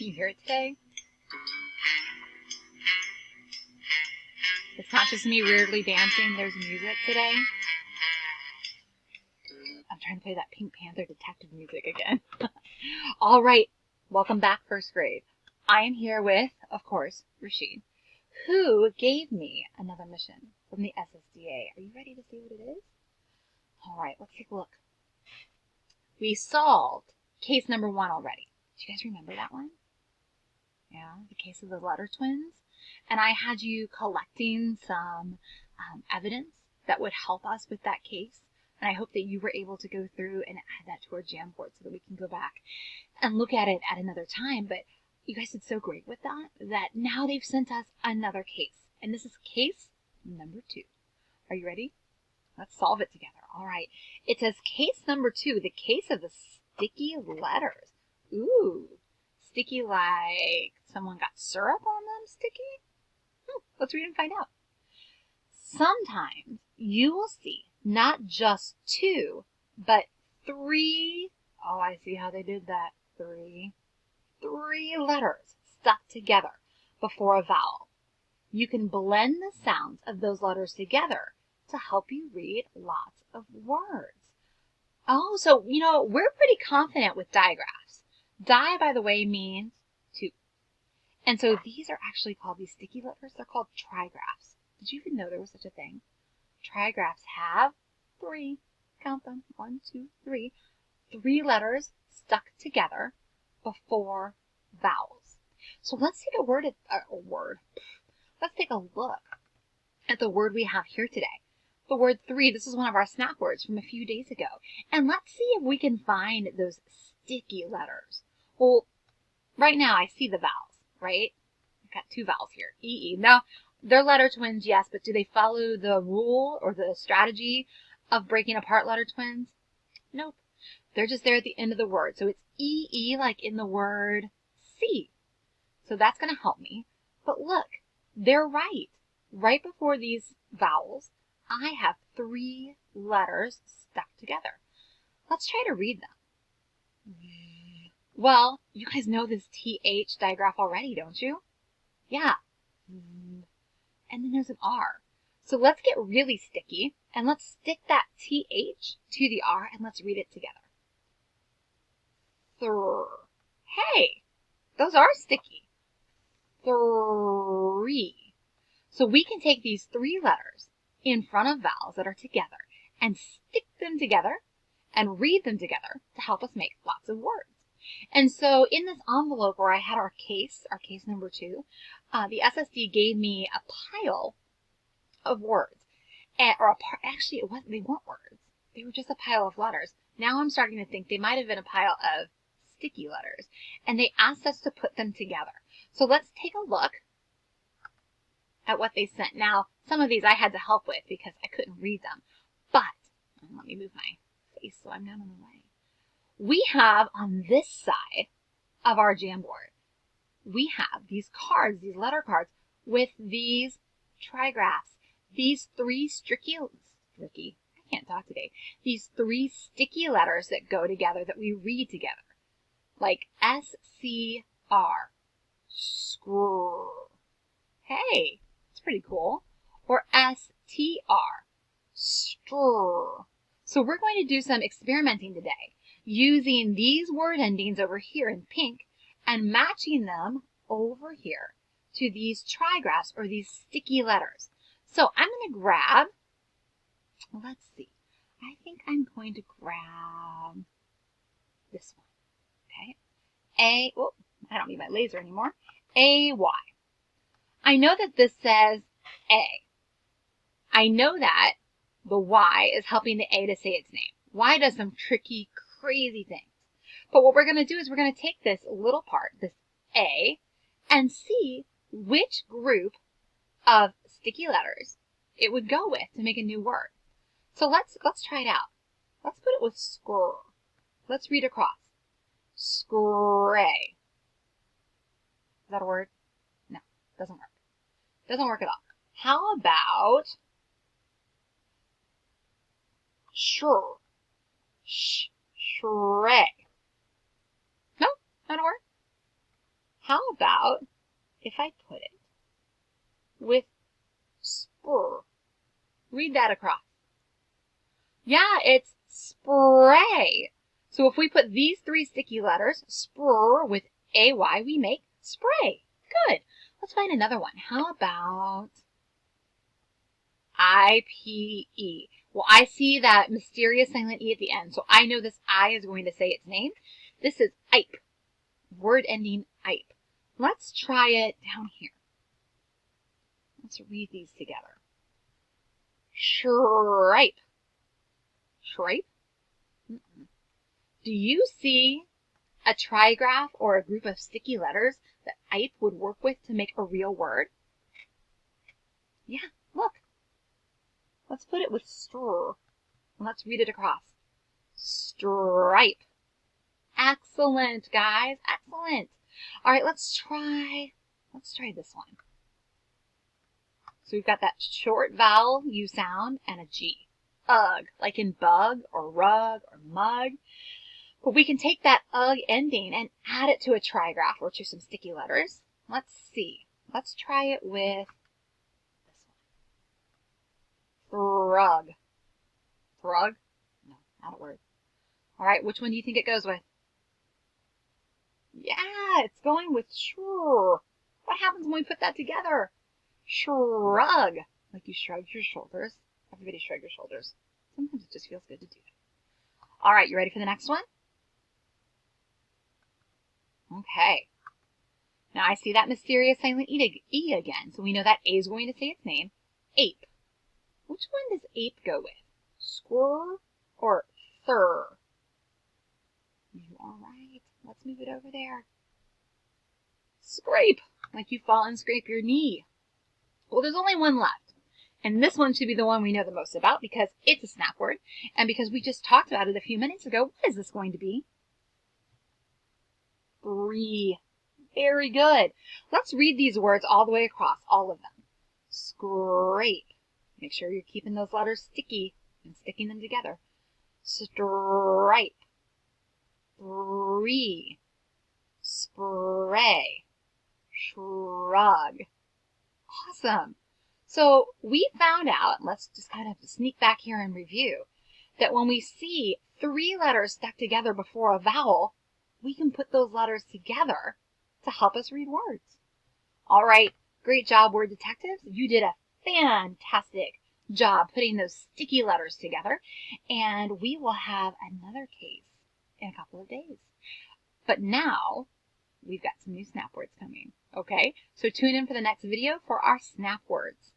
you hear it today? It's not just me weirdly dancing. There's music today. I'm trying to play that Pink Panther detective music again. All right. Welcome back, first grade. I am here with, of course, Rashid, who gave me another mission from the SSDA. Are you ready to see what it is? All right, let's take a look. We solved case number 1 already. Do you guys remember that one? Yeah, the case of the letter twins. And I had you collecting some evidence that would help us with that case. And I hope that you were able to go through and add that to our Jamboard so that we can go back and look at it at another time. But you guys did so great with that now they've sent us another case. And this is case number 2. Are you ready? Let's solve it together. All right. It says case number 2, the case of the sticky letters. Ooh, sticky like someone got syrup on them sticky? Let's read and find out. Sometimes you will see not just 2, but 3. Oh, I see how they did that. 3 letters stuck together before a vowel. You can blend the sounds of those letters together to help you read lots of words. Oh, so, we're pretty confident with digraphs. Di, by the way, means 2. And so these are actually called, these sticky letters, they're called trigraphs. Did you even know there was such a thing? Trigraphs have 3, count them, 1, 2, 3, 3 letters stuck together before vowels. So let's take let's take a look at the word we have here today. The word 3, this is one of our snack words from a few days ago. And let's see if we can find those sticky letters. Well, right now I see the vowels, right? I've got 2 vowels here, E-E. Now, they're letter twins, yes, but do they follow the rule or the strategy of breaking apart letter twins? Nope. They're just there at the end of the word. So it's E-E like in the word see. So that's going to help me. But look, they're right. Right before these vowels, I have 3 letters stuck together. Let's try to read them. Well, you guys know this TH digraph already, don't you? Yeah. And then there's an R. So let's get really sticky and let's stick that TH to the R and let's read it together. Hey, those are sticky. 3. So we can take these 3 letters in front of vowels that are together and stick them together and read them together to help us make lots of words. And so in this envelope where I had our case number 2, the SSD gave me a pile of words. Actually, they weren't words. They were just a pile of letters. Now I'm starting to think they might have been a pile of sticky letters. And they asked us to put them together. So let's take a look at what they sent. Now, some of these I had to help with because I couldn't read them. But, let me move my face so I'm not in the way. We have on this side of our Jamboard, we have these cards, these letter cards, with these trigraphs. These 3 I can't talk today. These 3 sticky letters that go together that we read together. Like S-C-R. Screw. Hey, it's pretty cool. Or S-T-R. Strr. So we're going to do some experimenting today using these word endings over here in pink and matching them over here to these trigraphs or these sticky letters. So I'm going to grab, let's see, I think I'm going to grab this one, okay? I don't need my laser anymore. A-Y. I know that this says A. I know that the Y is helping the A to say its name. Y does some tricky, crazy things. But what we're going to do is we're going to take this little part, this A, and see which group of sticky letters it would go with to make a new word. So let's try it out. Let's put it with scr. Let's read across. Scray. Is that a word? No, doesn't work. Doesn't work at all. How about sure? Shrey. No, not a word. How about if I put it with spur? Read that across. Yeah, it's spray. So if we put these three sticky letters, spur with AY, we make spray. Good. Let's find another one. How about IPE? Well, I see that mysterious silent E at the end, so I know this I is going to say its name. This is IPE, word ending IPE. Let's try it down here. Let's read these together. Shripe. Shripe? Do you see a trigraph or a group of sticky letters that IPE would work with to make a real word? Yeah, look. Let's put it with str. And let's read it across. Stripe. Excellent, guys. Excellent. All right, let's try this one. So we've got that short vowel U sound and a G. Ugh, like in bug or rug or mug. But we can take that ugh ending and add it to a trigraph or to some sticky letters. Let's see. Let's try it with this one. Thrug. Thrug? No, not a word. All right, which one do you think it goes with? Yeah, it's going with shrug. What happens when we put that together? Shrug. Like you shrug your shoulders. Everybody shrug your shoulders. Sometimes it just feels good to do it. All right, you ready for the next one? Okay. Now I see that mysterious silent E again, so we know that A is going to say its name. Ape. Which one does ape go with? Squirr or thur? You are right. Let's move it over there. Scrape. Like you fall and scrape your knee. Well, there's only one left. And this one should be the one we know the most about because it's a snap word. And because we just talked about it a few minutes ago, what is this going to be? Free. Very good. Let's read these words all the way across, all of them. Scrape. Make sure you're keeping those letters sticky and sticking them together. Stripe. Free. Spray. Shrug. Awesome. So we found out, let's just kind of sneak back here and review, that when we see three letters stuck together before a vowel, we can put those letters together to help us read words. All right, great job, word detectives. You did a fantastic job putting those sticky letters together, and we will have another case in a couple of days. But now, we've got some new snap words coming, okay? So tune in for the next video for our snap words.